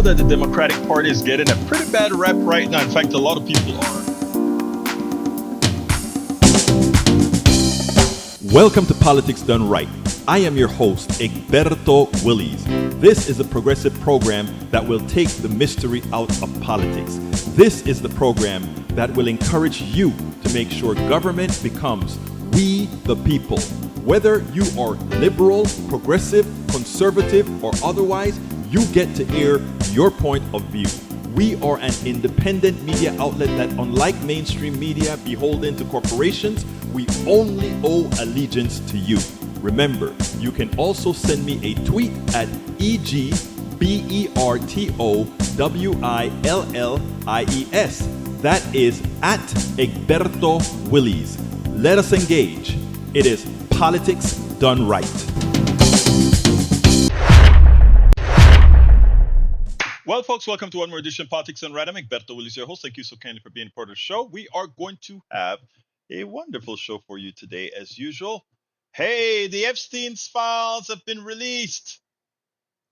that the Democratic Party is getting a pretty bad rep right now. In fact, a lot of people are. Welcome to Politics Done Right. I am your host, Egberto Willies. This is a progressive program that will take the mystery out of politics. This is the program that will encourage you to make sure government becomes we the people. Whether you are liberal, progressive, conservative, or otherwise, you get to air your point of view. We are an independent media outlet that, unlike mainstream media beholden to corporations, we only owe allegiance to you. Remember, you can also send me a tweet at EGBERTOWILLIES. That is at Egberto Willies. Let us engage. It is Politics Done Right. Well, folks, welcome to one more edition of Politics Done Right. I'm Egberto Willies, your host. Thank you so kindly for being part of the show. We are going to have a wonderful show for you today, as usual. Hey, the Epstein's files have been released.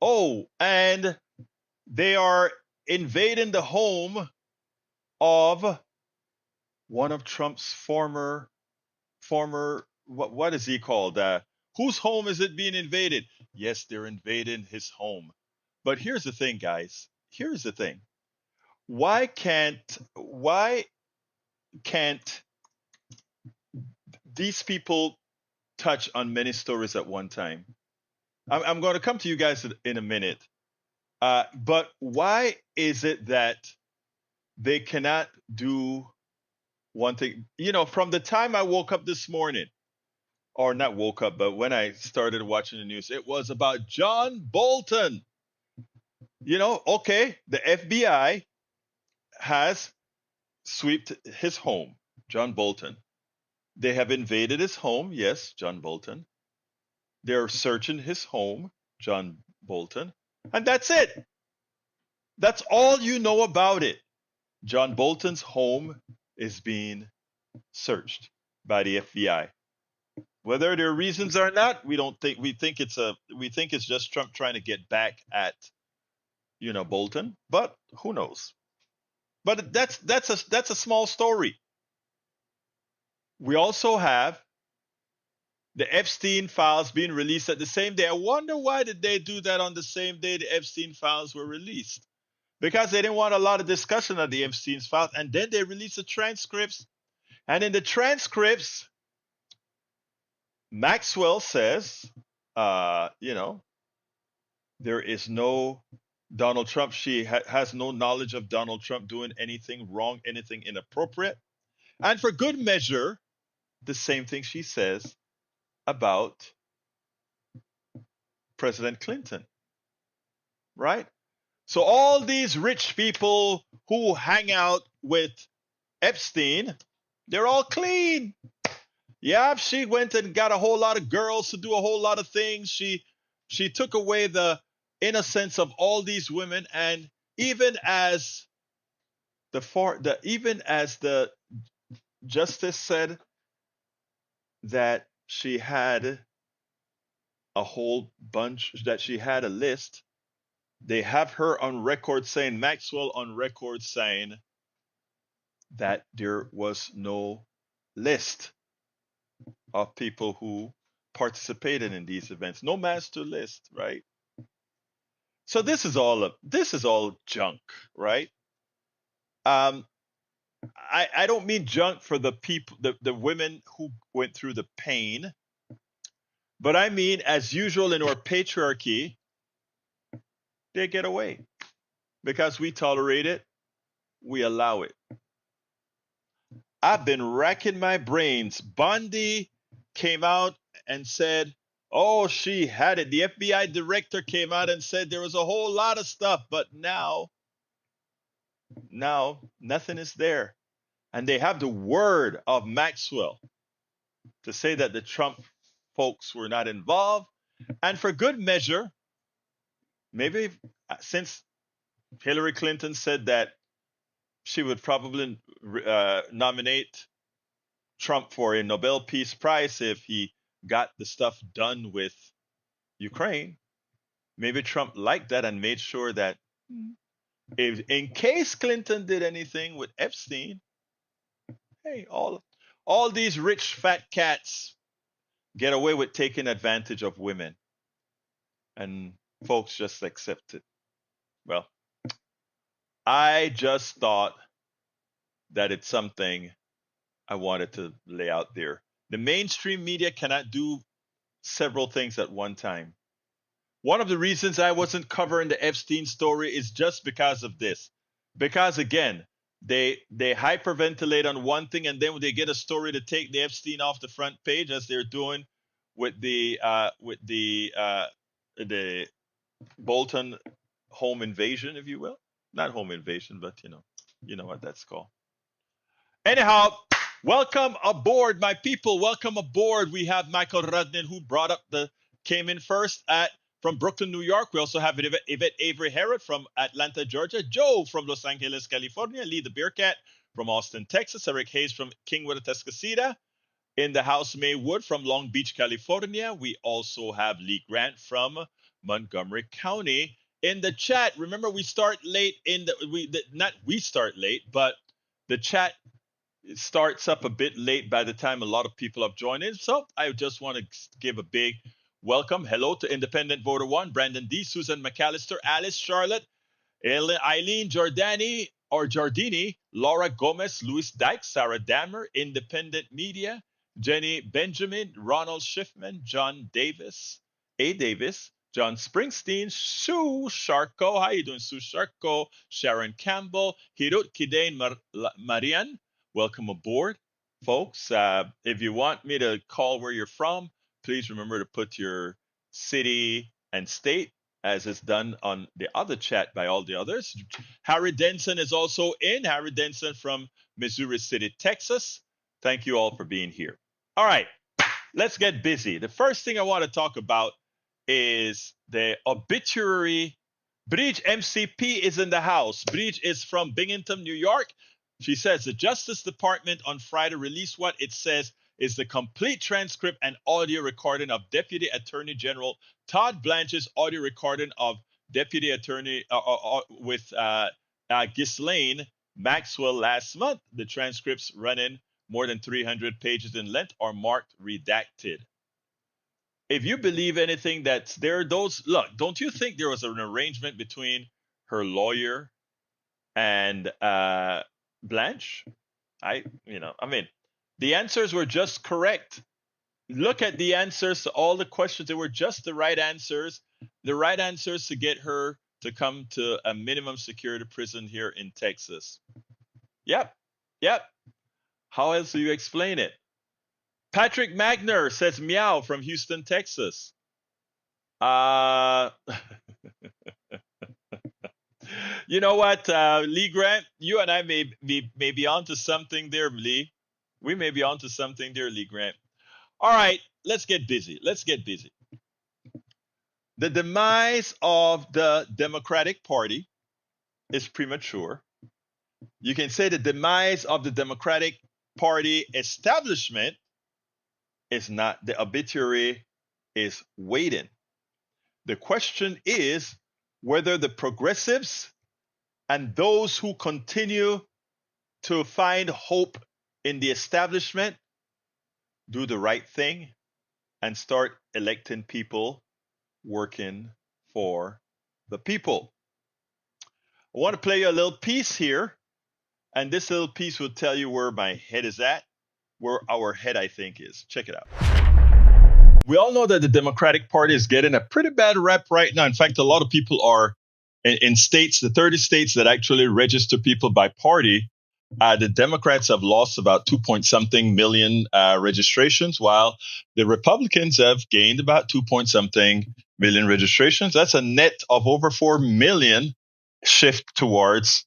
Oh, and they are invading the home of one of Trump's former, what is he called? Whose home is it being invaded? Yes, they're invading his home. But here's the thing, guys. Here's the thing. Why can't these people touch on many stories at one time? I'm going to come to you guys in a minute. But why is it that they cannot do one thing? You know, from the time I woke up this morning, or not woke up, but when I started watching the news, it was about John Bolton. You know, okay, the FBI has swept his home, John Bolton. They have invaded his home, yes, John Bolton. They're searching his home, John Bolton. And that's it. That's all you know about it. John Bolton's home is being searched by the FBI. Whether there are reasons or not, we think it's just Trump trying to get back at Bolton, but who knows? But that's a small story. We also have the Epstein files being released at the same day. I wonder why did they do that on the same day the Epstein files were released? Because they didn't want a lot of discussion of the Epstein files, and then they released the transcripts. And in the transcripts, Maxwell says, there is no Donald Trump. She has no knowledge of Donald Trump doing anything wrong, anything inappropriate. And for good measure, the same thing she says about President Clinton, right? So all these rich people who hang out with Epstein, they're all clean. Yeah, she went and got a whole lot of girls to do a whole lot of things. She took away the innocence of all these women, and even as the justice said that she had a whole bunch, that she had a list. They have her on record saying, Maxwell on record saying that there was no list of people who participated in these events. No master list, right? So this is all junk, right? I don't mean junk for the people, the women who went through the pain, but I mean, as usual in our patriarchy, they get away because we tolerate it, we allow it. I've been racking my brains. Bondi came out and said, oh, she had it. The FBI director came out and said there was a whole lot of stuff, but now nothing is there. And they have the word of Maxwell to say that the Trump folks were not involved. And for good measure, maybe since Hillary Clinton said that she would probably nominate Trump for a Nobel Peace Prize if he got the stuff done with Ukraine, maybe Trump liked that and made sure that If in case Clinton did anything with Epstein, hey, all these rich fat cats get away with taking advantage of women, and folks just accept it. Well, I just thought that it's something I wanted to lay out there. The mainstream media cannot do several things at one time. One of the reasons I wasn't covering the Epstein story is just because of this. Because again, they hyperventilate on one thing, and then when they get a story to take the Epstein off the front page, as they're doing with the Bolton home invasion, if you will. Not home invasion, but you know what that's called. Anyhow, welcome aboard, my people. Welcome aboard. We have Michael Rudnin, who came in first at from Brooklyn, New York. We also have Yvette Avery Herod from Atlanta, Georgia. Joe from Los Angeles, California. Lee the Bearcat from Austin, Texas. Eric Hayes from Kingwood, Atascocita. In the house, May Wood from Long Beach, California. We also have Lee Grant from Montgomery County. In the chat, remember we start late not we start late, but the chat starts up a bit late by the time a lot of people have joined in. So I just want to give a big welcome. Hello to Independent Voter 1, Brandon D, Susan McAllister, Alice, Charlotte, Eileen Giardini, Laura Gomez, Louis Dyke, Sarah Dammer, Independent Media, Jenny Benjamin, Ronald Schiffman, John Davis, A. Davis, John Springsteen, Sue Sharko. How you doing, Sue Sharko? Sharon Campbell, Hirut Kidain Marian. Welcome aboard, folks. If you want me to call where you're from, please remember to put your city and state, as is done on the other chat by all the others. Harry Denson is also in. Harry Denson from Missouri City, Texas. Thank you all for being here. All right, let's get busy. The first thing I want to talk about is the obituary. Bridge MCP is in the house. Bridge is from Binghamton, New York. She says the Justice Department on Friday released what it says is the complete transcript and audio recording of Deputy Attorney General Todd Blanche's audio recording of Deputy Attorney with Ghislaine Maxwell last month. The transcripts running more than 300 pages in length are marked redacted. If you believe anything that's there, don't you think there was an arrangement between her lawyer and Blanche? The answers were just correct. Look at the answers to all the questions. They were just the right answers to get her to come to a minimum security prison here in Texas. Yep. How else do you explain it? Patrick Magner says meow from Houston, Texas. You know what, Lee Grant, you and I may be onto something there, Lee. We may be onto something there, Lee Grant. All right, let's get busy. The demise of the Democratic Party is premature. You can say the demise of the Democratic Party establishment is not. The obituary is waiting. The question is whether the progressives and those who continue to find hope in the establishment do the right thing and start electing people working for the people. I want to play you a little piece here, and this little piece will tell you where my head is at, where our head, I think, is. Check it out. We all know that the Democratic Party is getting a pretty bad rep right now. In fact, a lot of people are in states, the 30 states that actually register people by party. The Democrats have lost about 2-point-something million registrations, while the Republicans have gained about 2-point-something million registrations. That's a net of over 4 million shift towards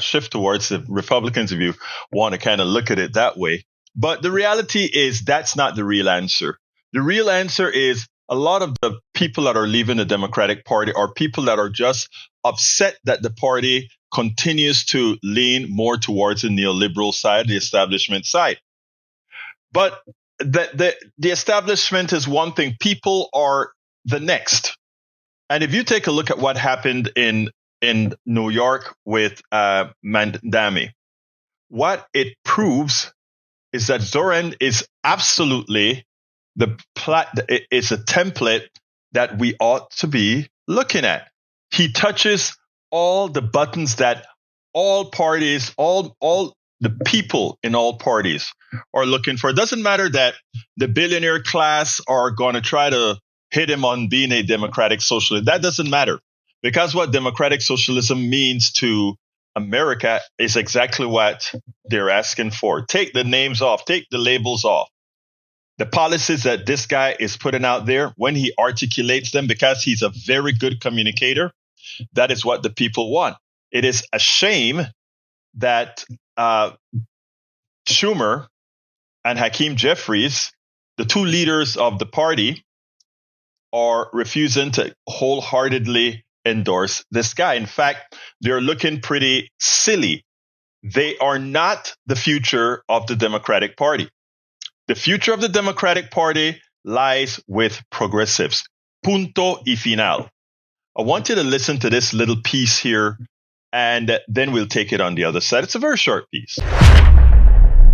shift towards the Republicans, if you want to kind of look at it that way. But the reality is that's not the real answer. The real answer is a lot of the people that are leaving the Democratic Party are people that are just upset that the party continues to lean more towards the neoliberal side, the establishment side. But the establishment is one thing. People are the next. And if you take a look at what happened in in New York with Mandami, what it proves is that Zoran is absolutely it's a template that we ought to be looking at. He touches all the buttons that all parties, all the people in all parties are looking for. It doesn't matter that the billionaire class are going to try to hit him on being a democratic socialist. That doesn't matter, because what democratic socialism means to America is exactly what they're asking for. Take the names off, take the labels off. The policies that this guy is putting out there, when he articulates them, because he's a very good communicator, that is what the people want. It is a shame that Schumer and Hakeem Jeffries, the two leaders of the party, are refusing to wholeheartedly endorse this guy. In fact, they're looking pretty silly. They are not the future of the Democratic Party. The future of the Democratic Party lies with progressives. Punto y final. I want you to listen to this little piece here, and then we'll take it on the other side. It's a very short piece.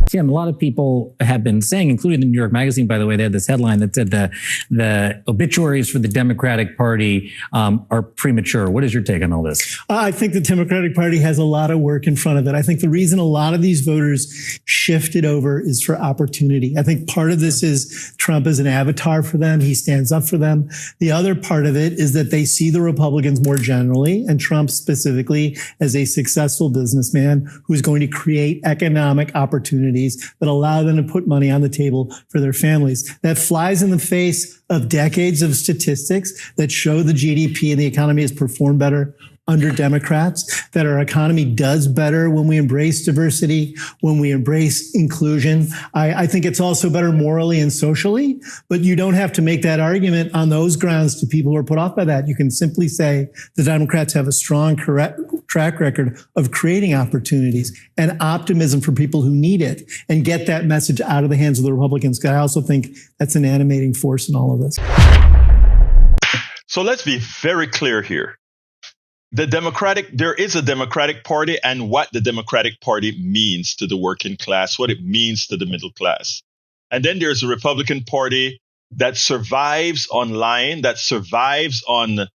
Tim, a lot of people have been saying, including the New York Magazine, by the way, they had this headline that said the obituaries for the Democratic Party are premature. What is your take on all this? I think the Democratic Party has a lot of work in front of it. I think the reason a lot of these voters shifted over is for opportunity. I think part of this is Trump is an avatar for them. He stands up for them. The other part of it is that they see the Republicans more generally, and Trump specifically, as a successful businessman who's going to create economic opportunities that allow them to put money on the table for their families. That flies in the face of decades of statistics that show the GDP and the economy has performed better under Democrats, that our economy does better when we embrace diversity, when we embrace inclusion. I think it's also better morally and socially, but you don't have to make that argument on those grounds to people who are put off by that. You can simply say the Democrats have a strong track record of creating opportunities and optimism for people who need it, and get that message out of the hands of the Republicans. I also think that's an animating force in all of this. So let's be very clear here. There is a Democratic Party, and what the Democratic Party means to the working class, what it means to the middle class. And then there's a Republican Party that survives online, that survives on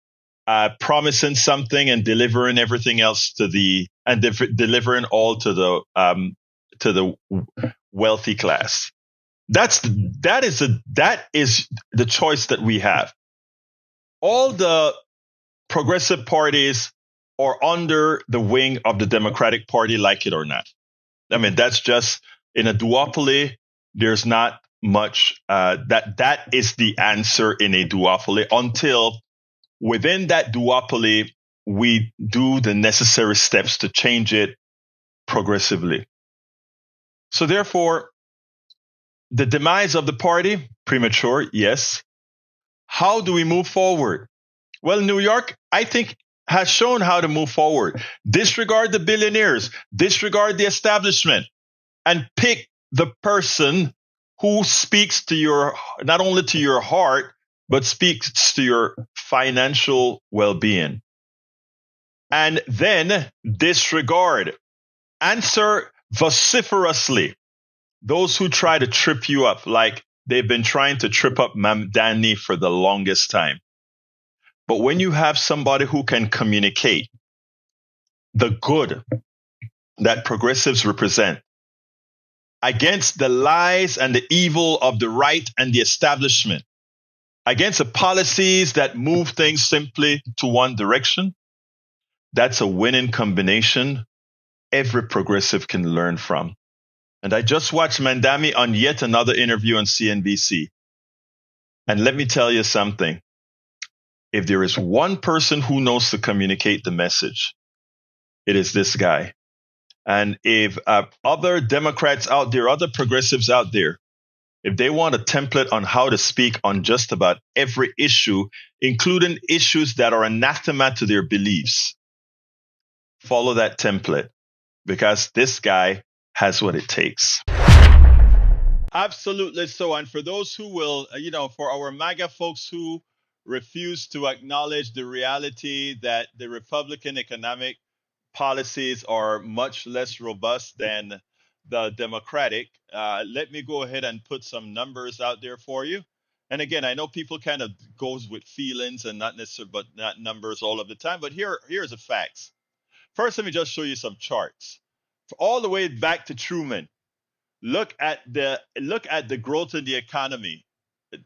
promising something and delivering everything else delivering all to the wealthy class. That is the choice that we have. All the progressive parties are under the wing of the Democratic Party, like it or not. I mean, that's just in a duopoly. There's not much that is the answer in a duopoly, until within that duopoly we do the necessary steps to change it progressively. So therefore, the demise of the party, premature, yes. How do we move forward? Well, New York, I think, has shown how to move forward. Disregard the billionaires, disregard the establishment, and pick the person who speaks to not only to your heart, but speaks to your financial well-being. And then answer vociferously those who try to trip you up, like they've been trying to trip up Mamdani for the longest time. But when you have somebody who can communicate the good that progressives represent against the lies and the evil of the right and the establishment, against the policies that move things simply to one direction, that's a winning combination every progressive can learn from. And I just watched Mandami on yet another interview on CNBC. And let me tell you something. If there is one person who knows to communicate the message, it is this guy. And if other Democrats out there, other progressives out there, if they want a template on how to speak on just about every issue, including issues that are anathema to their beliefs, follow that template, because this guy has what it takes. Absolutely so. And for those who will, for our MAGA folks who refuse to acknowledge the reality that the Republican economic policies are much less robust than the Democratic. Let me go ahead and put some numbers out there for you. And again, I know people kind of goes with feelings and not necessarily, but not numbers all of the time. But here's the facts. First, let me just show you some charts. All the way back to Truman. Look at the growth in the economy.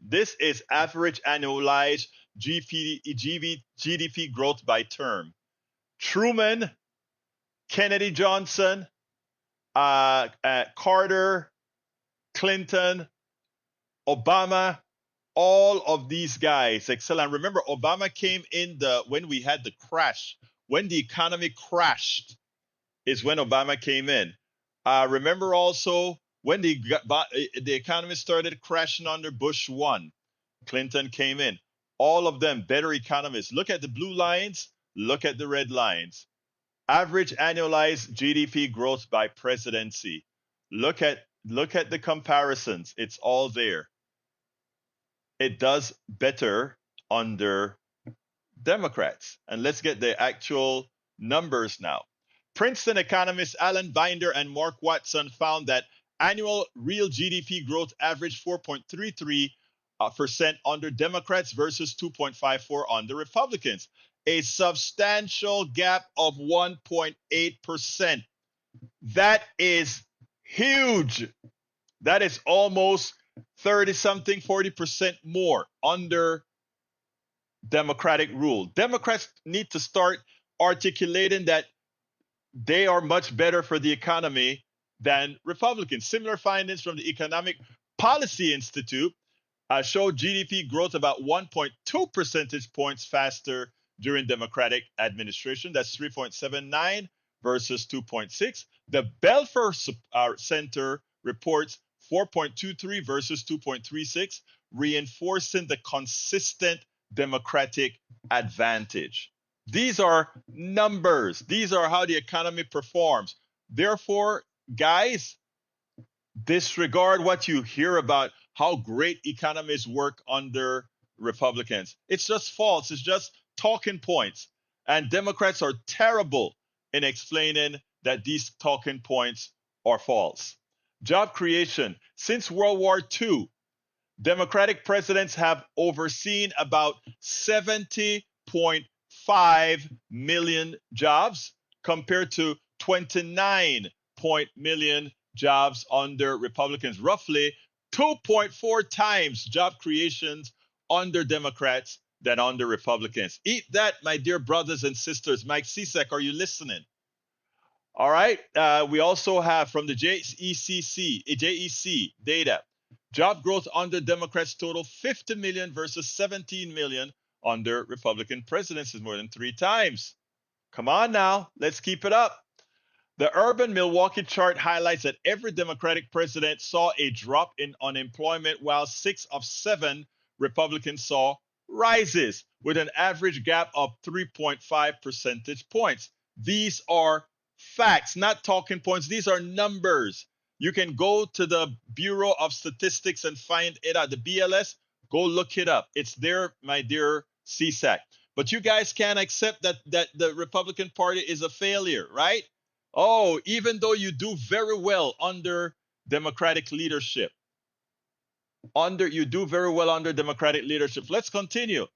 This is average annualized GDP growth by term. Truman, Kennedy, Johnson, Carter, Clinton, Obama, all of these guys excel. And remember, Obama came in when we had the crash, when the economy crashed, is when Obama came in. Remember also when the economy started crashing under Bush 1, Clinton came in. All of them better economists. Look at the blue lines, look at the red lines. Average annualized GDP growth by presidency. Look at the comparisons. It's all there. It does better under Democrats. And let's get the actual numbers now. Princeton economists Alan Binder and Mark Watson found that annual real GDP growth averaged 4.33% under Democrats versus 2.54 under Republicans, a substantial gap of 1.8%. That is huge. That is almost 30 something, 40% more under Democratic rule. Democrats need to start articulating that they are much better for the economy than Republicans. Similar findings from the Economic Policy Institute showed GDP growth about 1.2 percentage points faster during Democratic administration. That's 3.79 versus 2.6. The Belfer Center reports 4.23 versus 2.36, reinforcing the consistent Democratic advantage. These are numbers. These are how the economy performs. Therefore, guys, disregard what you hear about how great economies work under Republicans. It's just false. It's just talking points. And Democrats are terrible in explaining that these talking points are false. Job creation. Since World War II, Democratic presidents have overseen about 70.5 million jobs compared to 29 million jobs under Republicans, roughly 2.4 times job creations under Democrats than under Republicans. Eat that, my dear brothers and sisters. Mike Cizek, are you listening? All right. We also have from the JEC data, job growth under Democrats total 50 million versus 17 million under Republican presidents, is more than 3 times. Come on now, let's keep it up. The urban Milwaukee chart highlights that every Democratic president saw a drop in unemployment, while 6 of 7 Republicans saw rises, with an average gap of 3.5 percentage points. These are facts, not talking points. These are numbers. You can go to the Bureau of Statistics and find it out. The BLS, go look it up. It's there, my dear CSAC. But you guys can't accept that the Republican Party is a failure, right? Oh, even though you do very well under Democratic leadership. You do very well under Democratic leadership. Let's continue.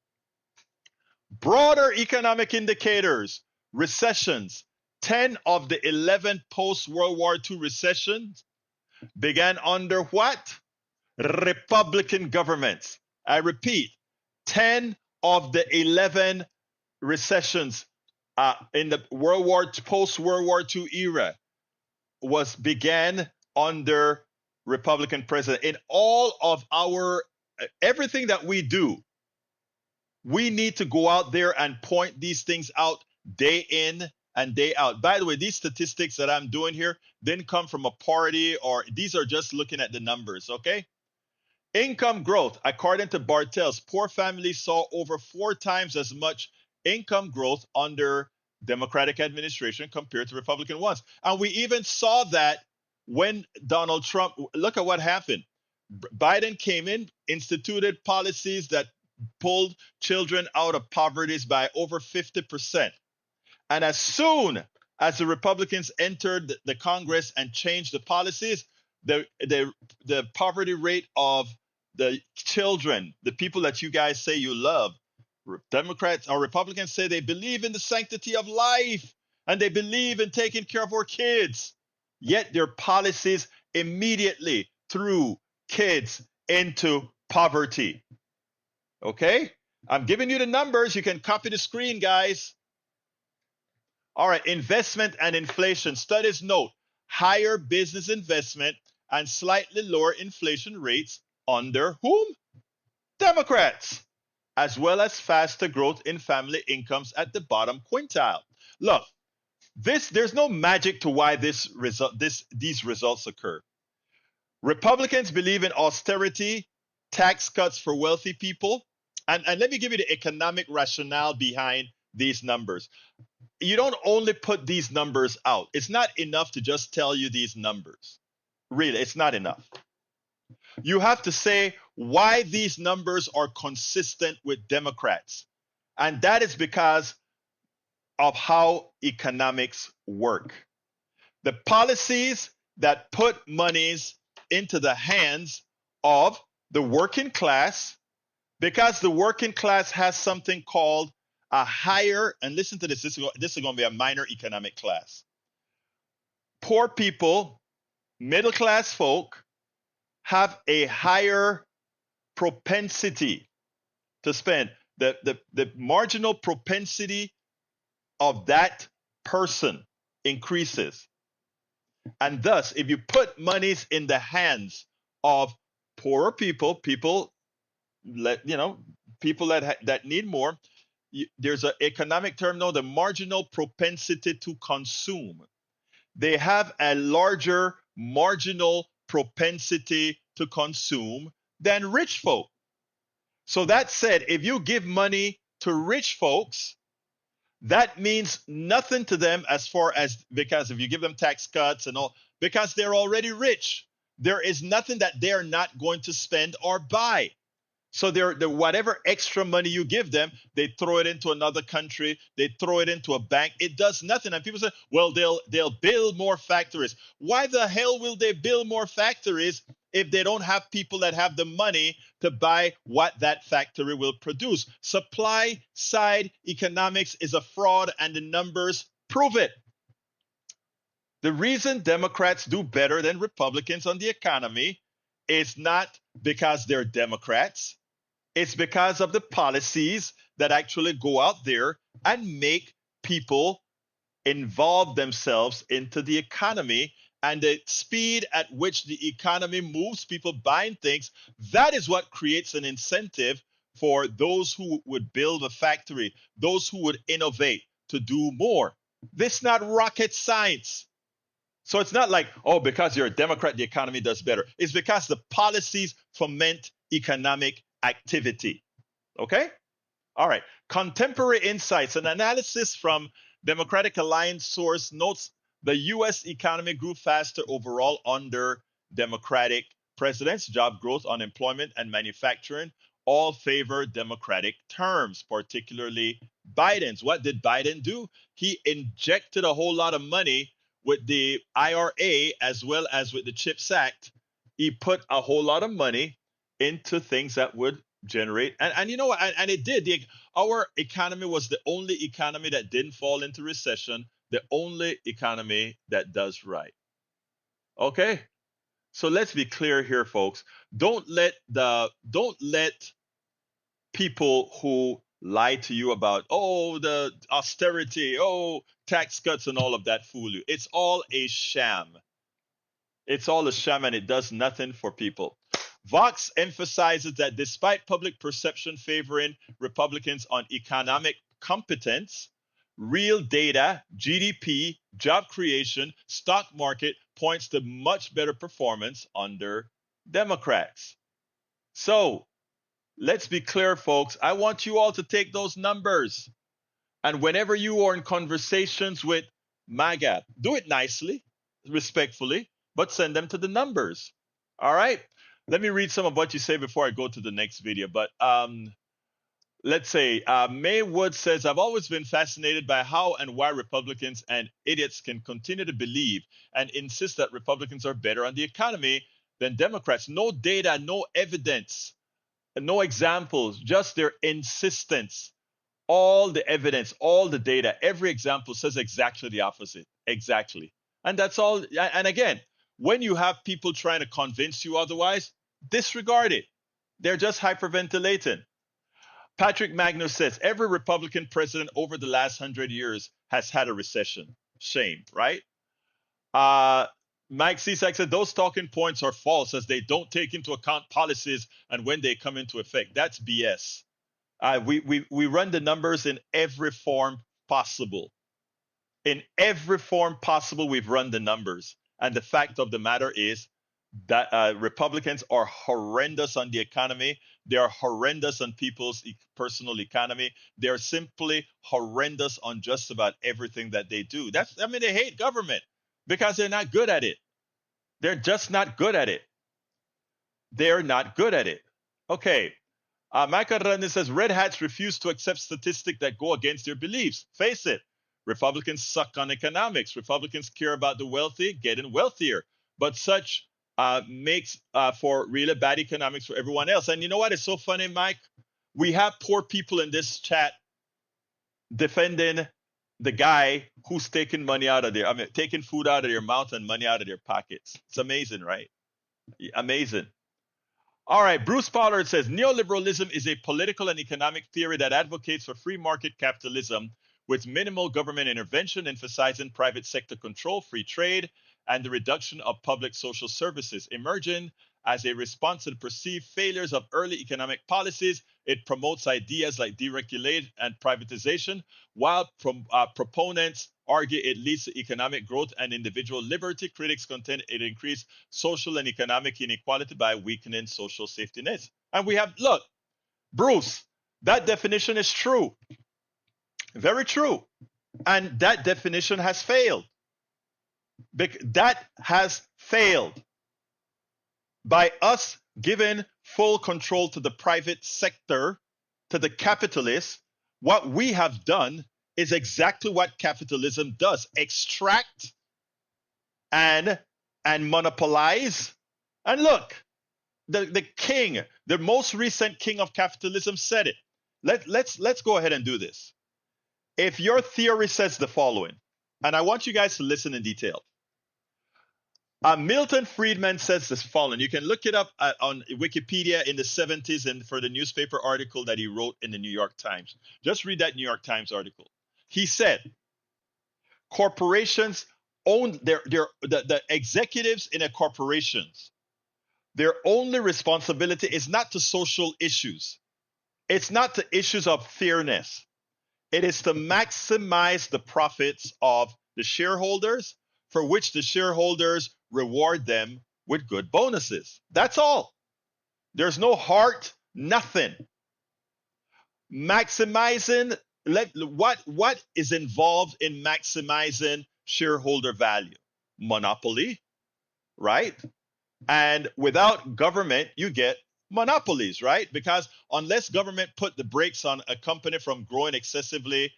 Broader economic indicators, recessions. 10 of the 11 post-World War II recessions began under what? Republican governments. I repeat, 10 of the 11 recessions in the post-World War II era began under Republican president. In all of everything that we do, we need to go out there and point these things out day in and day out. By the way, these statistics that I'm doing here didn't come from a party, or these are just looking at the numbers, okay? Income growth. According to Bartels, poor families saw over 4 times as much income growth under Democratic administration compared to Republican ones. And we even saw that when Donald Trump, look at what happened. Biden came in, instituted policies that pulled children out of poverty by over 50%. And as soon as the Republicans entered the Congress and changed the policies, the poverty rate of the children, the people that you guys say you love, Democrats or Republicans say they believe in the sanctity of life and they believe in taking care of our kids. Yet their policies immediately threw kids into poverty. Okay? I'm giving you the numbers. You can copy the screen, guys. All right, investment and inflation. Studies note higher business investment and slightly lower inflation rates under whom? Democrats, as well as faster growth in family incomes at the bottom quintile. Look, there's no magic to why these results occur. Republicans believe in austerity, tax cuts for wealthy people, and let me give you the economic rationale behind these numbers. You don't only put these numbers out. It's not enough to just tell you these numbers. Really, it's not enough. You have to say why these numbers are consistent with Democrats. And that is because of how economics work. The policies that put monies into the hands of the working class, because the working class has something called a higher, and listen to this, this is going to be a minor economic class. Poor people, middle class folk, have a higher propensity to spend. The marginal propensity of that person increases. And thus, if you put monies in the hands of poorer people, people that need more, there's an economic term known the marginal propensity to consume. They have a larger marginal propensity to consume than rich folk. So that said, if you give money to rich folks, that means nothing to them as far as, because if you give them tax cuts and all, because they're already rich, there is nothing that they're not going to spend or buy. So whatever extra money you give them, they throw it into another country, they throw it into a bank. It does nothing. And people say, well, they'll build more factories. Why the hell will they build more factories if they don't have people that have the money to buy what that factory will produce? Supply side economics is a fraud, and the numbers prove it. The reason Democrats do better than Republicans on the economy is not because they're Democrats. It's because of the policies that actually go out there and make people involve themselves into the economy, and the speed at which the economy moves people buying things. That is what creates an incentive for those who would build a factory, those who would innovate to do more. This is not rocket science. So it's not like, oh, because you're a Democrat, the economy does better. It's because the policies foment economic activity. Okay? All right. Contemporary insights. An analysis from Democratic Alliance source notes the U.S. economy grew faster overall under Democratic presidents. Job growth, unemployment, and manufacturing all favor Democratic terms, particularly Biden's. What did Biden do? He injected a whole lot of money with the IRA as well as with the CHIPS Act. He put a whole lot of money into things that would generate, and you know what, and it did. Our economy was the only economy that didn't fall into recession, the only economy that does right. Okay, so let's be clear here, folks. Don't let people who lie to you about, oh, the austerity, oh, tax cuts and all of that fool you. It's all a sham. It's all a sham, and it does nothing for people. Vox emphasizes that despite public perception favoring Republicans on economic competence, real data, GDP, job creation, stock market points to much better performance under Democrats. So let's be clear, folks. I want you all to take those numbers. And whenever you are in conversations with MAGA, do it nicely, respectfully, but send them to the numbers. All right? Let me read some of what you say before I go to the next video. But let's say Maywood says, I've always been fascinated by how and why Republicans and idiots can continue to believe and insist that Republicans are better on the economy than Democrats. No data, no evidence, no examples, just their insistence. All the evidence, all the data, every example says exactly the opposite. Exactly. And that's all. And again, when you have people trying to convince you otherwise, disregard it. They're just hyperventilating. Patrick Magnus says every Republican president over the last 100 years has had a recession. Shame, right? Uh, Mike Cisak said those talking points are false as they don't take into account policies and when they come into effect. That's BS. We run the numbers in every form possible. In every form possible, we've run the numbers. And the fact of the matter is that Republicans are horrendous on the economy. They are horrendous on people's personal economy. They're simply horrendous on just about everything that they do. They hate government because they're not good at it. They're just not good at it. They're not good at it. Okay. Michael Randy says red hats refuse to accept statistics that go against their beliefs. Face it, Republicans suck on economics. Republicans care about the wealthy getting wealthier, but such makes for really bad economics for everyone else. And you know what? It's so funny, Mike. We have poor people in this chat defending the guy who's taking money out of taking food out of their mouth and money out of their pockets. It's amazing, right? Amazing. All right, Bruce Pollard says neoliberalism is a political and economic theory that advocates for free market capitalism with minimal government intervention, emphasizing private sector control, free trade, and the reduction of public social services. Emerging as a response to the perceived failures of early economic policies, it promotes ideas like deregulation and privatization, while proponents argue it leads to economic growth and individual liberty. Critics contend it increases social and economic inequality by weakening social safety nets. And we have, look, Bruce, that definition is true. Very true. And that definition has failed. That has failed. By us giving full control to the private sector, to the capitalists, what we have done is exactly what capitalism does: extract and monopolize. And look, the most recent king of capitalism said it. Let's go ahead and do this. If your theory says the following, and I want you guys to listen in detail. Milton Friedman says this following. You can look it up on Wikipedia in the 70s and for the newspaper article that he wrote in the New York Times. Just read that New York Times article. He said, corporations own the executives in a corporations. Their only responsibility is not to social issues. It's not to issues of fairness. It is to maximize the profits of the shareholders, for which the shareholders reward them with good bonuses. That's all. There's no heart, nothing. Maximizing, what is involved in maximizing shareholder value? Monopoly, right? And without government, you get monopolies, right? Because unless government put the brakes on a company from growing excessively,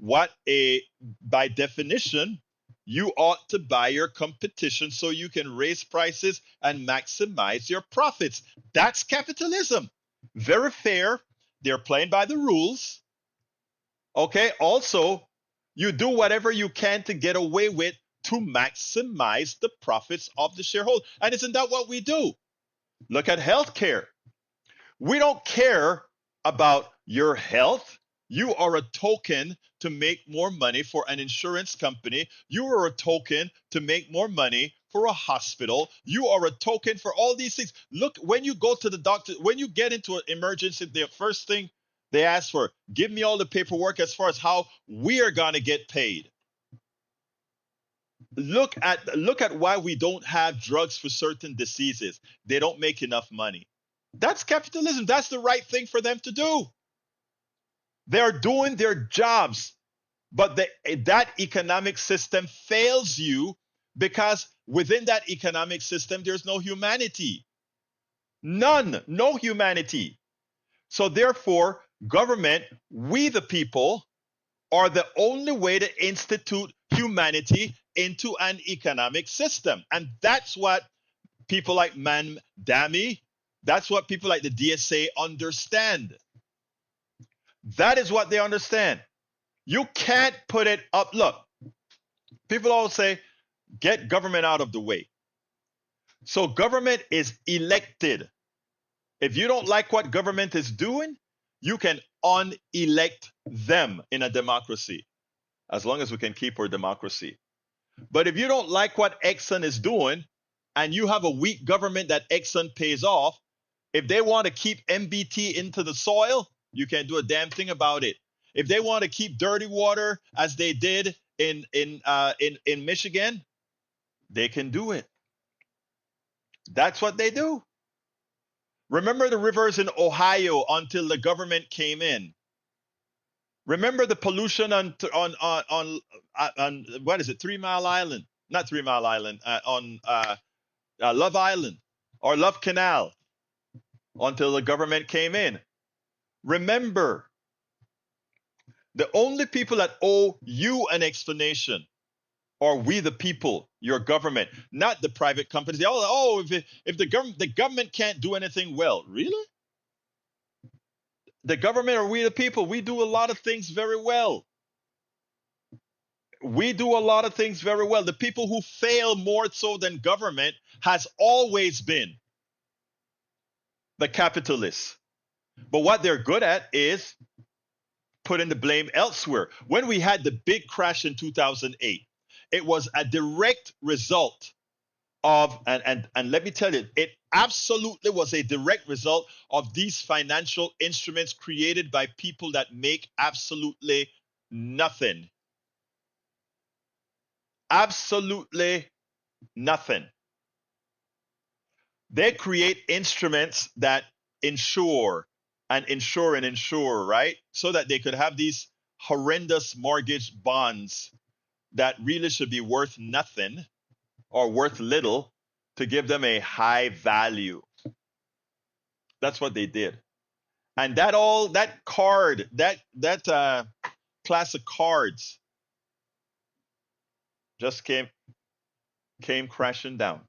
by definition, you ought to buy your competition so you can raise prices and maximize your profits. That's capitalism. Very fair. They're playing by the rules. Okay. Also, you do whatever you can to get away with to maximize the profits of the shareholder. And isn't that what we do? Look at healthcare. We don't care about your health. You are a token to make more money for an insurance company. You are a token to make more money for a hospital. You are a token for all these things. Look, when you go to the doctor, when you get into an emergency, the first thing they ask for, give me all the paperwork as far as how we are going to get paid. Look at why we don't have drugs for certain diseases. They don't make enough money. That's capitalism. That's the right thing for them to do. They're doing their jobs, but that economic system fails you because within that economic system, there's no humanity. None, no humanity. So therefore, Government, we the people, are the only way to institute humanity into an economic system. And that's what people like Mandami, that's what people like the DSA understand. That is what they understand. You can't put it up. Look, people always say, get government out of the way. So government is elected. If you don't like what government is doing, you can unelect them in a democracy, as long as we can keep our democracy. But if you don't like what Exxon is doing, and you have a weak government that Exxon pays off, if they want to keep MBT into the soil, you can't do a damn thing about it. If they want to keep dirty water as they did in Michigan, they can do it. That's what they do. Remember the rivers in Ohio until the government came in. Remember the pollution on what is it, 3 Mile Island? Not 3 Mile Island. On Love Island or Love Canal until the government came in. Remember, the only people that owe you an explanation are we the people, your government, not the private companies. They all, oh, if the government can't do anything well, really? The government or we the people, we do a lot of things very well. We do a lot of things very well. The people who fail more so than government has always been the capitalists. But what they're good at is putting the blame elsewhere. When we had the big crash in 2008, it was a direct result of, and let me tell you, it absolutely was a direct result of these financial instruments created by people that make absolutely nothing. Absolutely nothing. They create instruments that insure and insure and insure, right? So that they could have these horrendous mortgage bonds that really should be worth nothing or worth little to give them a high value. That's what they did. And that card, that class of cards just came crashing down.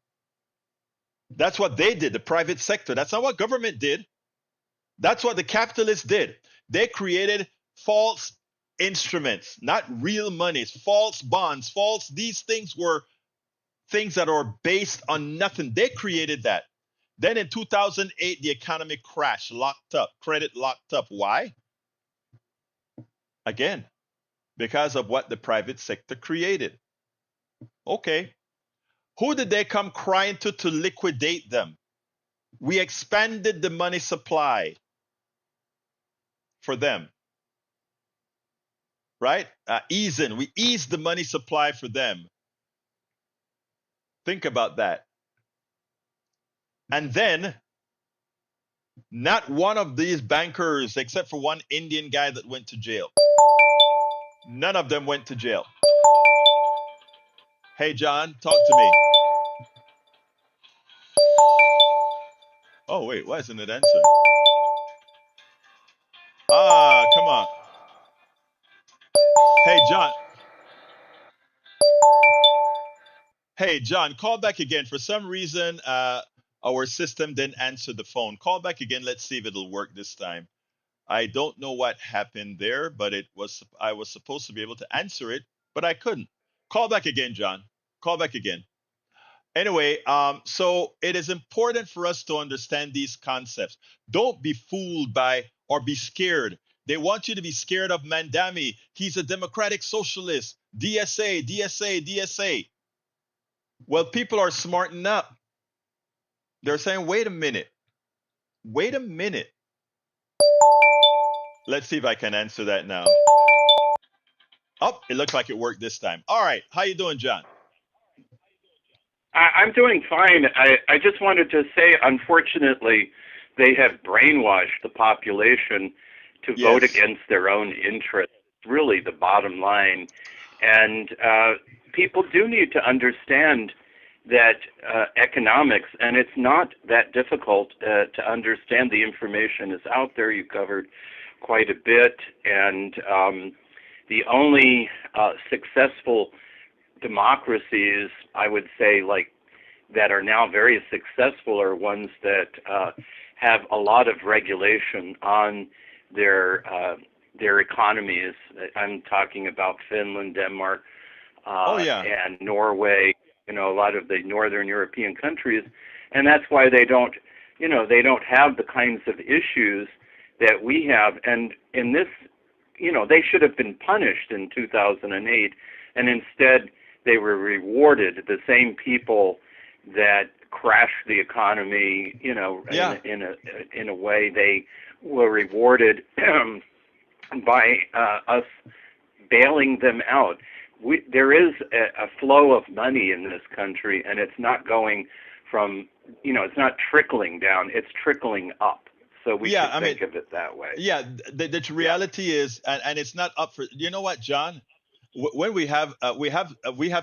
That's what they did, the private sector. That's not what government did. That's what the capitalists did. They created false instruments, not real monies, false bonds, false. These things were things that are based on nothing. They created that. Then in 2008, the economy crashed, locked up, credit locked up. Why? Again, because of what the private sector created. Okay. Who did they come crying to liquidate them? We expanded the money supply for them, right? We eased the money supply for them. Think about that. And then, not one of these bankers, except for one Indian guy that went to jail. None of them went to jail. Hey, John, talk to me. Oh, wait, why isn't it answering? Ah, come on. Hey, John. Hey, John, call back again. For some reason, our system didn't answer the phone. Call back again. Let's see if it'll work this time. I don't know what happened there, but I was supposed to be able to answer it, but I couldn't. Call back again, John. Call back again. Anyway, so it is important for us to understand these concepts. Don't be fooled by or be scared. They want you to be scared of Mandami. He's a democratic socialist. DSA, DSA, DSA. Well, people are smarting up. They're saying, wait a minute. Wait a minute. Let's see if I can answer that now. Oh, it looks like it worked this time. All right. How you doing, John? I'm doing fine. I just wanted to say, unfortunately, they have brainwashed the population to vote against their own interests. Really, the bottom line. And people do need to understand that economics, and it's not that difficult to understand. The information is out there. You covered quite a bit, and the only successful democracies, I would say, like that are now very successful, are ones that have a lot of regulation on their economies. I'm talking about Finland, Denmark, Oh yeah. and Norway. You know, a lot of the northern European countries, and that's why they don't, they don't have the kinds of issues that we have. And in this, they should have been punished in 2008, and instead they were rewarded. The same people that crashed the economy, Yeah. in a way, they were rewarded by us bailing them out. There is a flow of money in this country, and it's not going from, it's not trickling down, it's trickling up. So we Yeah. should I mean, think of it that way. yeah. The Yeah. reality is, and it's not up for. You know what, John? When we have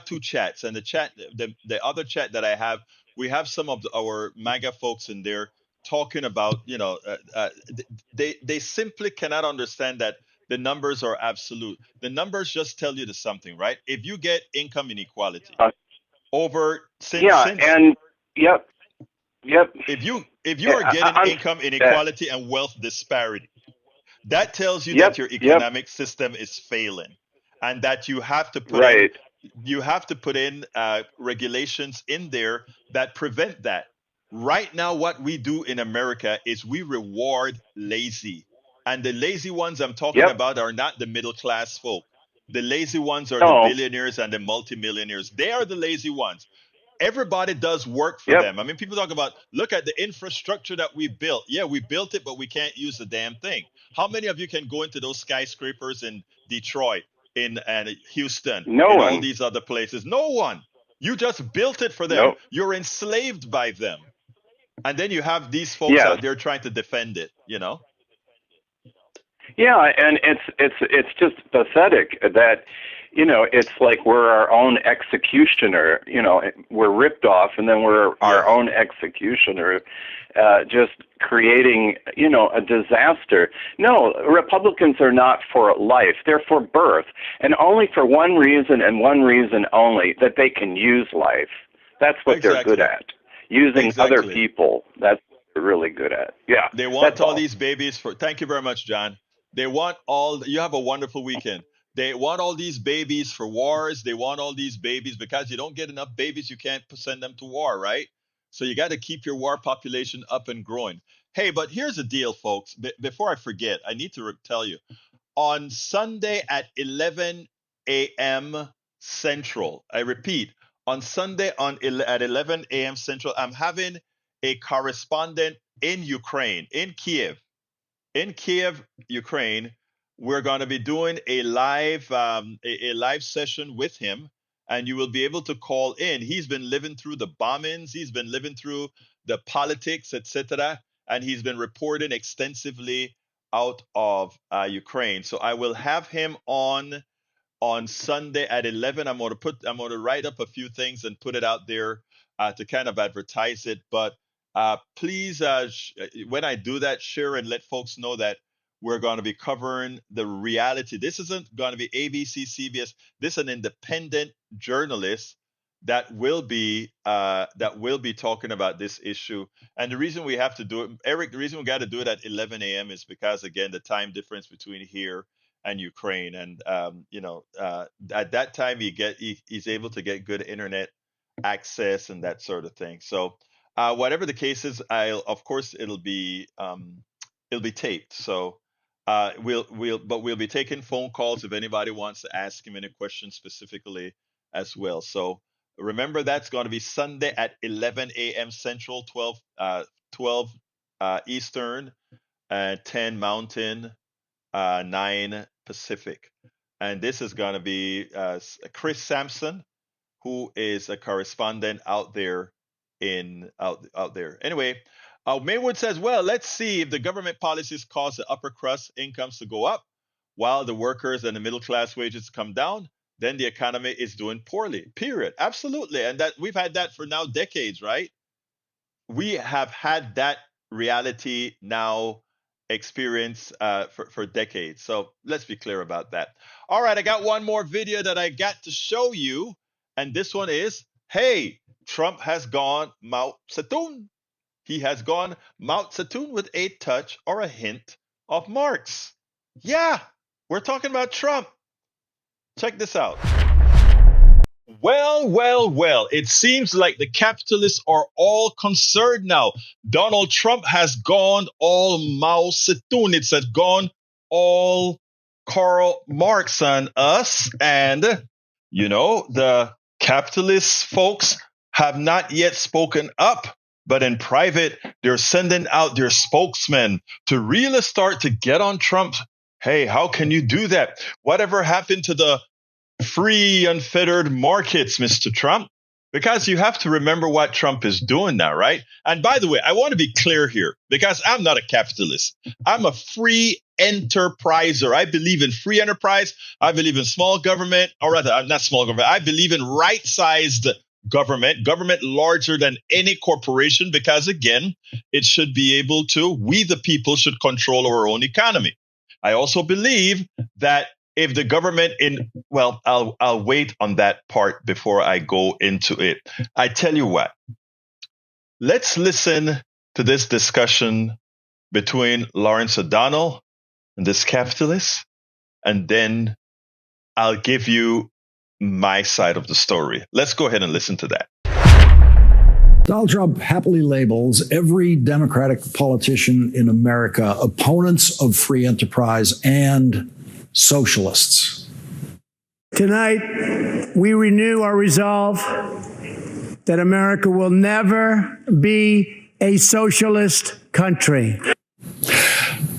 two chats, and the other chat that I have, we have some of our MAGA folks in there talking about, they simply cannot understand that the numbers are absolute. The numbers just tell you the something, right? If you get income inequality Uh, over yeah, since and yep, yep. if you are getting I'm, income uh, inequality and wealth disparity, that tells you that yep, your yep, economic system is failing, and that right. you have to put in regulations in there that prevent that. Right now, what we do in America is we reward lazy, and the lazy ones I'm talking Yep. about are not the middle class folk. The lazy ones are the No. billionaires and the multimillionaires. They are the lazy ones. Everybody does work for Yep. them. I mean, people talk about, look at the infrastructure that we built. Yeah, we built it, but we can't use the damn thing. How many of you can go into those skyscrapers in Detroit, in and Houston, No in all one. these other places? No one. You just built it for them. Nope. You're enslaved by them. And then you have these folks Yes. out there trying to defend it, you know? Yeah, and it's just pathetic that, it's like we're our own executioner. We're ripped off, and then we're our Yes, own executioner, just creating, a disaster. No, Republicans are not for life; they're for birth, and only for one reason and one reason only: that they can use life. That's what they're good exactly. at. Using other Exactly. people. That's what they're really good at. Yeah, They that's want all all. these babies for, thank you very much, John. They want all, you have a wonderful weekend. They want all these babies for wars. They want all these babies because you don't get enough babies, you can't send them to war, right? So you got to keep your war population up and growing. Hey, but here's the deal, folks. Before I forget, I need to tell you, on Sunday at 11 a.m. Central, I repeat, on Sunday at 11 a.m. Central, I'm having a correspondent in Ukraine, in Kiev, Ukraine. We're going to be doing a live session with him, and you will be able to call in. He's been living through the bombings, he's been living through the politics, etc., and he's been reporting extensively out of Ukraine. So I will have him on Sunday at 11. I'm going to write up a few things and put it out there to kind of advertise it. But please, when I do that, share and let folks know that we're going to be covering the reality. This isn't going to be ABC, CBS. This is an independent journalist that will be talking about this issue. And the reason we have to do it, Eric, the reason we got to do it at 11 a.m. is because, again, the time difference between here and Ukraine. And at that time he's able to get good internet access and that sort of thing. So whatever the case is, I'll of course it'll be taped. So we'll be taking phone calls if anybody wants to ask him any questions specifically as well. So remember, that's going to be Sunday at 11 a.m. Central, 12 Eastern, 10 Mountain, 9 Pacific. And this is going to be Chris Sampson, who is a correspondent out there out there. Anyway, Maywood says, well, let's see if the government policies cause the upper crust incomes to go up while the workers and the middle class wages come down, then the economy is doing poorly. Period. Absolutely. And that we've had that for now decades, right? We have had that reality now experience for decades. So let's be clear about that. All right, I got one more video that I got to show you. And this one is, hey, Trump has gone Mao Zedong. He has gone Mao Zedong with a touch or a hint of Marx. Yeah, we're talking about Trump. Check this out. Well, it seems like the capitalists are all concerned now. Donald Trump has gone all Mao Zedong. It has gone all Karl Marx on us. And, the capitalist folks have not yet spoken up. But in private, they're sending out their spokesmen to really start to get on Trump. Hey, how can you do that? Whatever happened to the free, unfettered markets, Mr. Trump? Because you have to remember what Trump is doing now, right? And by the way, I want to be clear here, because I'm not a capitalist. I'm a free enterpriser. I believe in free enterprise. I believe in small government, or rather, not small government. I believe in right-sized government larger than any corporation, because again, it should be able to, we the people should control our own economy. I also believe that if the government I'll wait on that part before I go into it. I tell you what, let's listen to this discussion between Lawrence O'Donnell and this capitalist, and then I'll give you my side of the story. Let's go ahead and listen to that. Donald Trump happily labels every Democratic politician in America opponents of free enterprise and socialists. Tonight, we renew our resolve that America will never be a socialist country.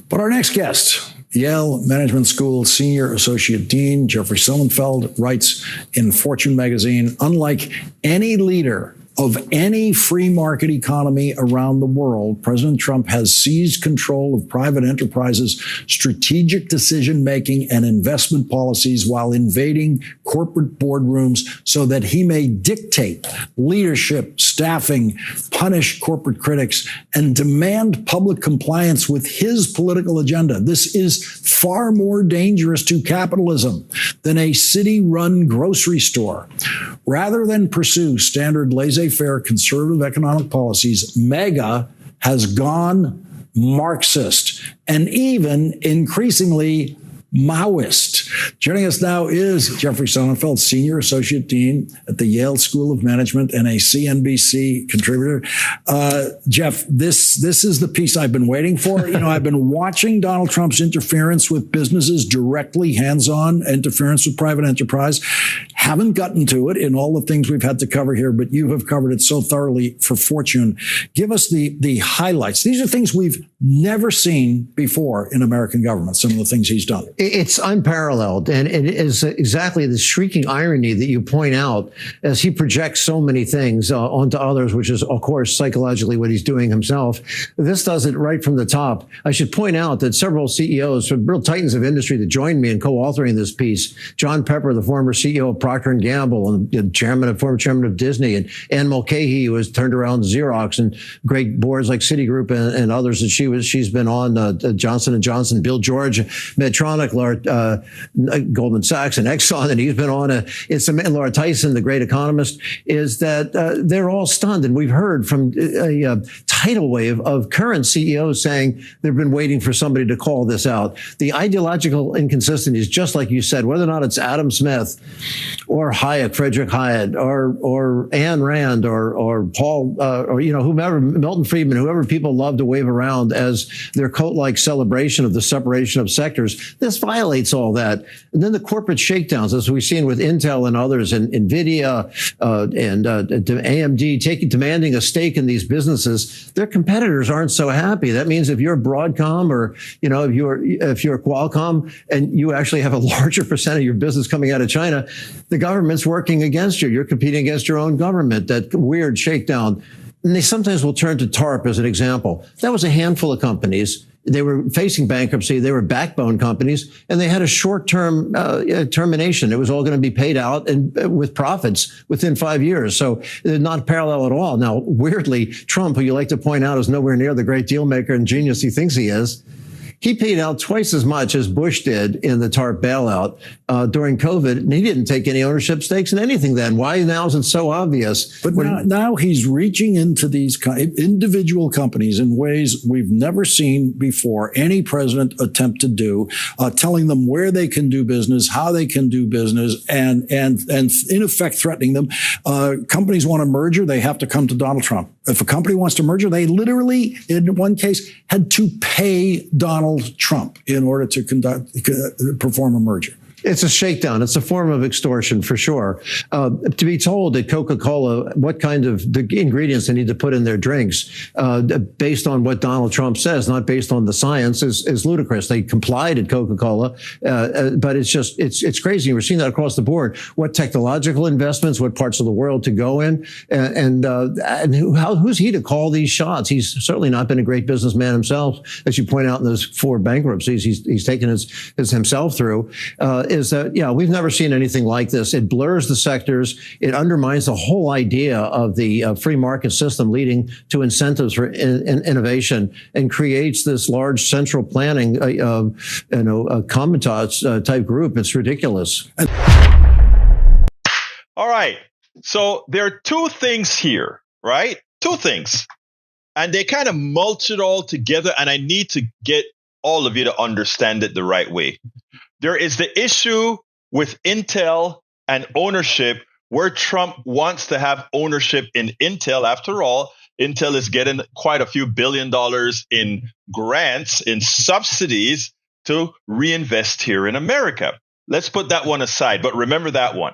But our next guest, Yale Management School Senior Associate Dean Jeffrey Sonnenfeld, writes in Fortune magazine, unlike any leader of any free market economy around the world, President Trump has seized control of private enterprises' strategic decision-making and investment policies while invading corporate boardrooms so that he may dictate leadership, staffing, punish corporate critics, and demand public compliance with his political agenda. This is far more dangerous to capitalism than a city-run grocery store. Rather than pursue standard laissez-faire conservative economic policies, MAGA has gone Marxist and even increasingly Maoist. Joining us now is Jeffrey Sonnenfeld, Senior Associate Dean at the Yale School of Management and a CNBC contributor. Jeff, this is the piece I've been waiting for. I've been watching Donald Trump's interference with businesses, directly hands-on interference with private enterprise. Haven't gotten to it in all the things we've had to cover here, but you have covered it so thoroughly for Fortune. Give us the highlights. These are things we've never seen before in American government, some of the things he's done. It's unparalleled, and it is exactly the shrieking irony that you point out as he projects so many things onto others, which is, of course, psychologically what he's doing himself. This does it right from the top. I should point out that several CEOs, real titans of industry that joined me in co-authoring this piece, John Pepper, the former CEO of Procter & Gamble and former chairman of Disney, and Ann Mulcahy, who has turned around Xerox, and great boards like Citigroup and others that she's been on, Johnson & Johnson, Bill George, Medtronic, Goldman Sachs and Exxon, and he's been on and Laura Tyson, the great economist, is that they're all stunned. And we've heard from a tidal wave of current CEOs saying they've been waiting for somebody to call this out. The ideological inconsistencies, just like you said, whether or not it's Adam Smith or Hayek, Frederick Hayek, or Ayn Rand, or Paul, or whomever, Milton Friedman, whoever people love to wave around as their coat-like celebration of the separation of sectors. This violates all that. And then the corporate shakedowns, as we've seen with Intel and others, and NVIDIA and AMD demanding a stake in these businesses. Their competitors aren't so happy. That means if you're Broadcom or if you're Qualcomm and you actually have a larger percent of your business coming out of China, the government's working against you. You're competing against your own government. That weird shakedown. And they sometimes will turn to TARP as an example. That was a handful of companies. They were facing bankruptcy. They were backbone companies, and they had a short-term termination. It was all going to be paid out and with profits within 5 years. So they're not parallel at all. Now, weirdly, Trump, who you like to point out is nowhere near the great deal maker and genius he thinks he is, He paid out twice as much as Bush did in the TARP bailout during COVID, and he didn't take any ownership stakes in anything then. Why now is it so obvious? But now he's reaching into these individual companies in ways we've never seen before any president attempt to do, telling them where they can do business, how they can do business, and in effect threatening them. Companies want to merger, they have to come to Donald Trump. If a company wants to merger, they literally, in one case, had to pay Donald Trump in order to perform a merger. It's a shakedown. It's a form of extortion for sure. To be told at Coca-Cola what kind of the ingredients they need to put in their drinks based on what Donald Trump says, not based on the science, is ludicrous. They complied at Coca-Cola, but it's crazy. We're seeing that across the board. What technological investments, what parts of the world to go in, and who's he to call these shots? He's certainly not been a great businessman himself, as you point out in those 4 bankruptcies he's taken himself through. Is that, we've never seen anything like this. It blurs the sectors. It undermines the whole idea of the free market system leading to incentives for innovation and creates this large central planning, commandant's type group. It's ridiculous. All right. So there are 2 things here, right? 2 things. And they kind of mulch it all together. And I need to get all of you to understand it the right way. There is the issue with Intel and ownership, where Trump wants to have ownership in Intel. After all, Intel is getting quite a few $1 billion in grants, in subsidies to reinvest here in America. Let's put that one aside, but remember that one.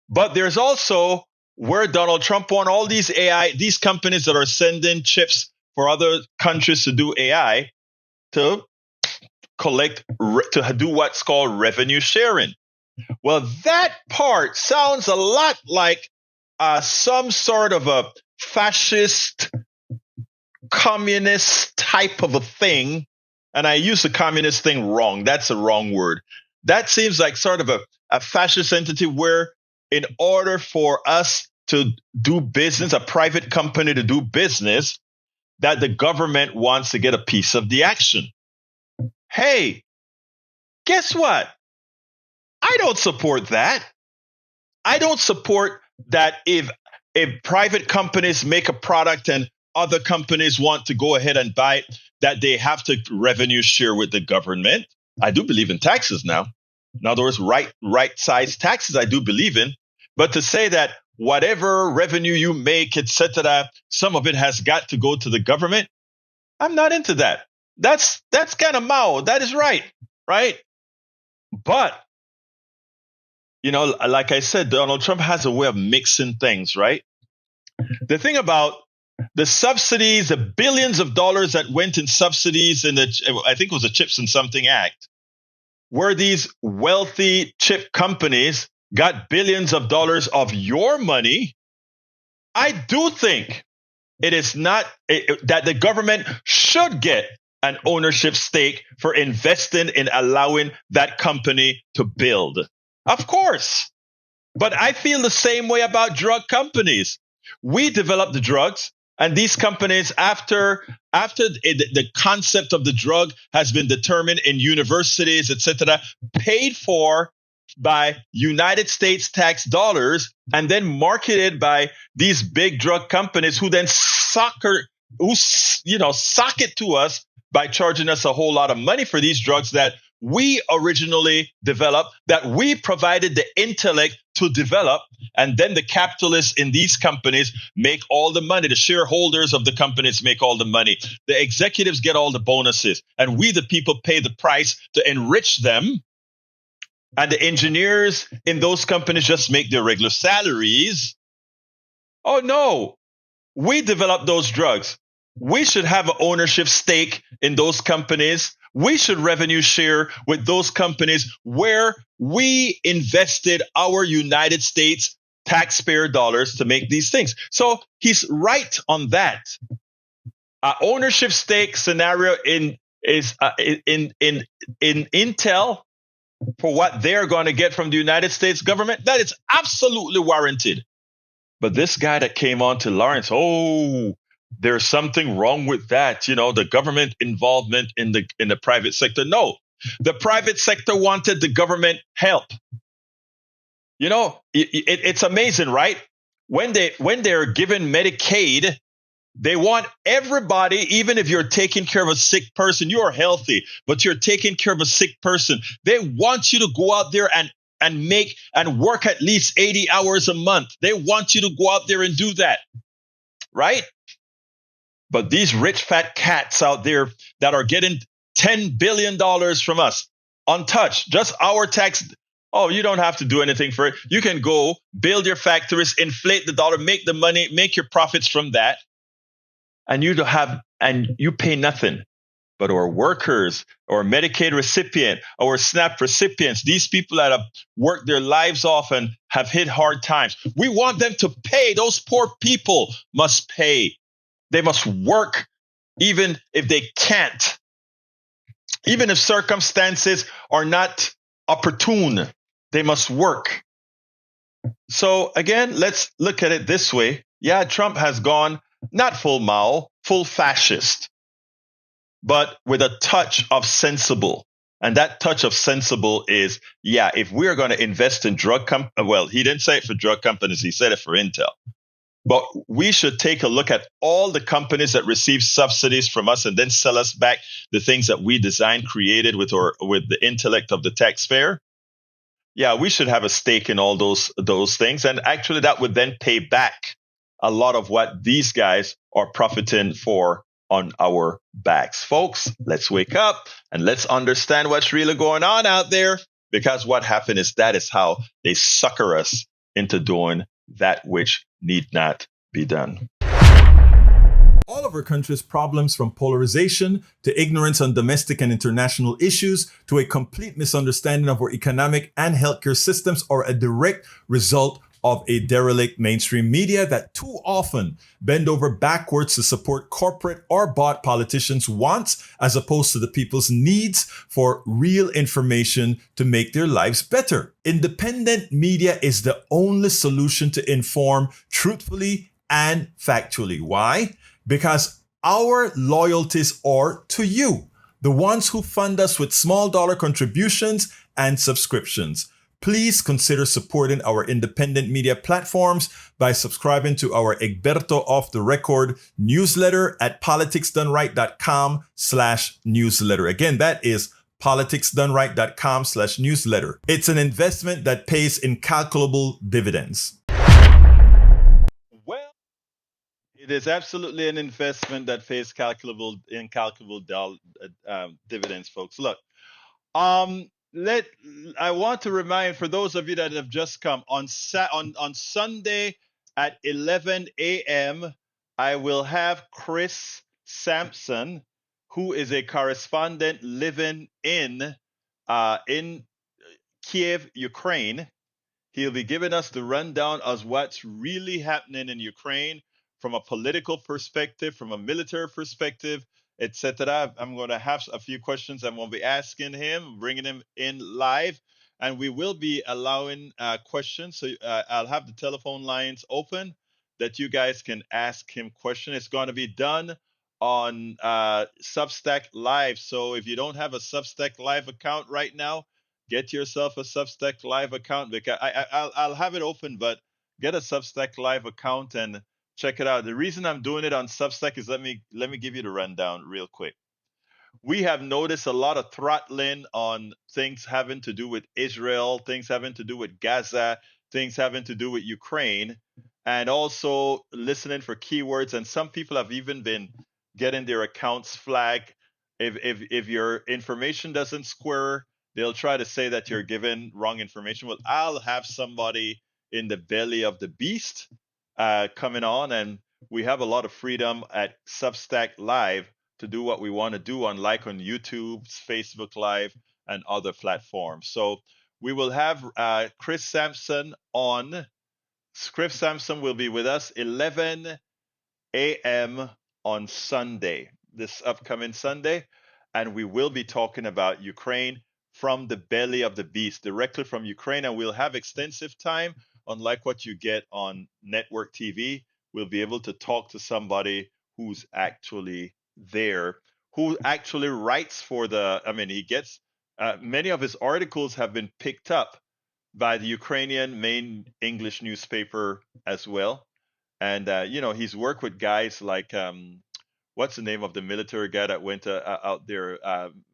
But there's also where Donald Trump wants all these these companies that are sending chips for other countries to do AI to do what's called revenue sharing. Well, that part sounds a lot like some sort of a fascist, communist type of a thing. And I use the communist thing wrong. That's a wrong word. That seems like sort of a fascist entity where in order for us to do business, a private company to do business, that the government wants to get a piece of the action. Hey, guess what? I don't support that. I don't support that if private companies make a product and other companies want to go ahead and buy it, that they have to revenue share with the government. I do believe in taxes now. In other words, right size taxes I do believe in. But to say that whatever revenue you make, etc., some of it has got to go to the government, I'm not into that. That's kind of Mao. That is right? But, like I said, Donald Trump has a way of mixing things, right? The thing about the subsidies, the billions of dollars that went in subsidies in I think it was the Chips and Something Act, where these wealthy chip companies got billions of dollars of your money. I do think it is not that the government should get an ownership stake for investing in allowing that company to build. Of course. But I feel the same way about drug companies. We develop the drugs, and these companies, after the concept of the drug has been determined in universities, etc., paid for by United States tax dollars, and then marketed by these big drug companies who then sock it to us by charging us a whole lot of money for these drugs that we originally developed, that we provided the intellect to develop, and then the capitalists in these companies make all the money. The shareholders of the companies make all the money. The executives get all the bonuses, and we, the people, pay the price to enrich them. And the engineers in those companies just make their regular salaries. Oh, no. We developed those drugs. We should have an ownership stake in those companies. We should revenue share with those companies where we invested our United States taxpayer dollars to make these things. So he's right on that. Ownership stake scenario in Intel for what they're going to get from the United States government, that is absolutely warranted. But this guy that came on to Lawrence, there's something wrong with that. The government involvement in the private sector. No, the private sector wanted the government help. It's amazing, right? When they're given Medicaid, they want everybody, even if you're taking care of a sick person, you are healthy, but you're taking care of a sick person. They want you to go out there and make and work at least 80 hours a month. They want you to go out there and do that, right? But these rich fat cats out there that are getting $10 billion from us, untouched, just our tax. Oh, you don't have to do anything for it. You can go build your factories, inflate the dollar, make the money, make your profits from that. And you pay nothing. But our workers, our Medicaid recipient, our SNAP recipients, these people that have worked their lives off and have hit hard times, we want them to pay. Those poor people must pay. They must work even if they can't, even if circumstances are not opportune. They must work. So again, let's look at it this way. Yeah, Trump has gone not full Mao, full fascist, but with a touch of sensible. And that touch of sensible is, if we're going to invest in well, he didn't say it for drug companies, he said it for Intel. But we should take a look at all the companies that receive subsidies from us and then sell us back the things that we designed, created with the intellect of the taxpayer. Yeah, we should have a stake in all those things. And actually, that would then pay back a lot of what these guys are profiting for on our backs. Folks, let's wake up and let's understand what's really going on out there, because what happened is that is how they sucker us into doing that which need not be done. All of our country's problems, from polarization to ignorance on domestic and international issues to a complete misunderstanding of our economic and healthcare systems, are a direct result of a derelict mainstream media that too often bend over backwards to support corporate or bought politicians' wants as opposed to the people's needs for real information to make their lives better. Independent media is the only solution to inform truthfully and factually. Why? Because our loyalties are to you, the ones who fund us with small dollar contributions and subscriptions. Please consider supporting our independent media platforms by subscribing to our Egberto Off the Record newsletter at politicsdoneright.com/newsletter. Again, that is politicsdoneright.com/newsletter. It's an investment that pays incalculable dividends. Well, it is absolutely an investment that pays incalculable dividends, folks. Look, I want to remind, for those of you that have just come, on Sunday at 11 a.m., I will have Chris Sampson, who is a correspondent living in Kiev, Ukraine. He'll be giving us the rundown of what's really happening in Ukraine from a political perspective, from a military perspective, etc. I'm going to have a few questions I'm going to be asking him, bringing him in live, and we will be allowing questions. So I'll have the telephone lines open that you guys can ask him questions. It's going to be done on Substack Live. So if you don't have a Substack Live account right now, get yourself a Substack Live account, because I'll have it open, but get a Substack Live account and check it out. The reason I'm doing it on Substack is let me give you the rundown real quick. We have noticed a lot of throttling on things having to do with Israel, things having to do with Gaza, things having to do with Ukraine, and also listening for keywords. And some people have even been getting their accounts flagged. If your information doesn't square, they'll try to say that you're giving wrong information. Well, I'll have somebody in the belly of the beast coming on, and we have a lot of freedom at Substack Live to do what we want to do, unlike on YouTube, Facebook Live, and other platforms. So we will have Chris Sampson on. Chris Sampson will be with us 11 a.m. on Sunday, this upcoming Sunday, and we will be talking about Ukraine from the belly of the beast, directly from Ukraine, and we'll have extensive time, unlike what you get on network TV. We'll be able to talk to somebody who's actually there, who actually writes for he gets, many of his articles have been picked up by the Ukrainian main English newspaper as well. And, he's worked with guys like, what's the name of the military guy that went out there?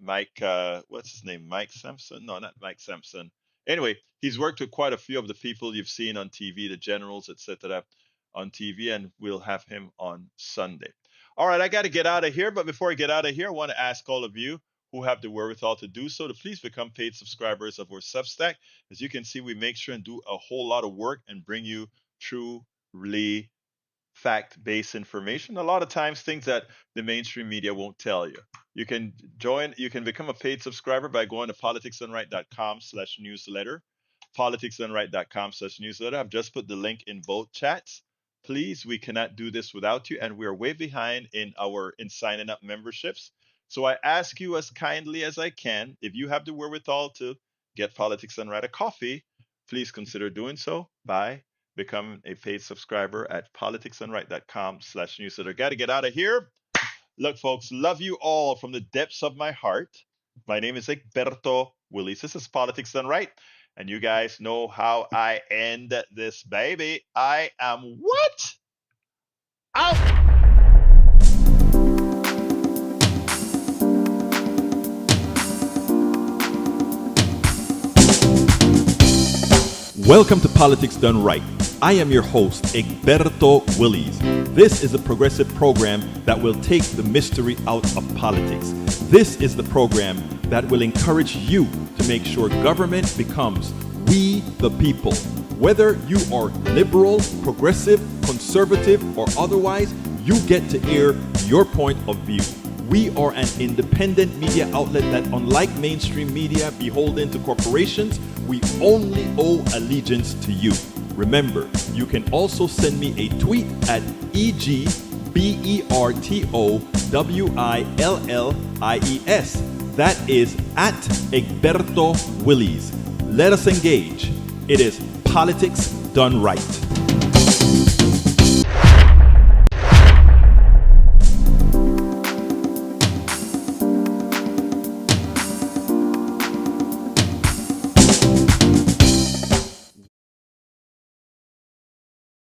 Mike, what's his name? Mike Sampson? No, not Mike Sampson. Anyway, he's worked with quite a few of the people you've seen on TV, the generals, etc., on TV, and we'll have him on Sunday. All right, I got to get out of here. But before I get out of here, I want to ask all of you who have the wherewithal to do so to please become paid subscribers of our Substack. As you can see, we make sure and do a whole lot of work and bring you truly fact-based information. A lot of times things that the mainstream media won't tell you. You can become a paid subscriber by going to politicsdoneright.com/newsletter. politicsdoneright.com/newsletter. I've just put the link in both chats. Please, we cannot do this without you, and we're way behind in signing up memberships. So I ask you as kindly as I can, if you have the wherewithal to get Politics Done Right a coffee, please consider doing so by become a paid subscriber at politicsdoneright.com/newsletter. Got to get out of here. Look, folks, love you all from the depths of my heart. My name is Egberto Willies. This is Politics Done Right. And you guys know how I end this baby. I am what? Out! Welcome to Politics Done Right. I am your host, Egberto Willies. This is a progressive program that will take the mystery out of politics. This is the program that will encourage you to make sure government becomes we the people. Whether you are liberal, progressive, conservative, or otherwise, you get to air your point of view. We are an independent media outlet that, unlike mainstream media beholden to corporations, we only owe allegiance to you. Remember, you can also send me a tweet at EGBERTOWILLIES. That is at Egberto Willies. Let us engage. It is Politics Done Right.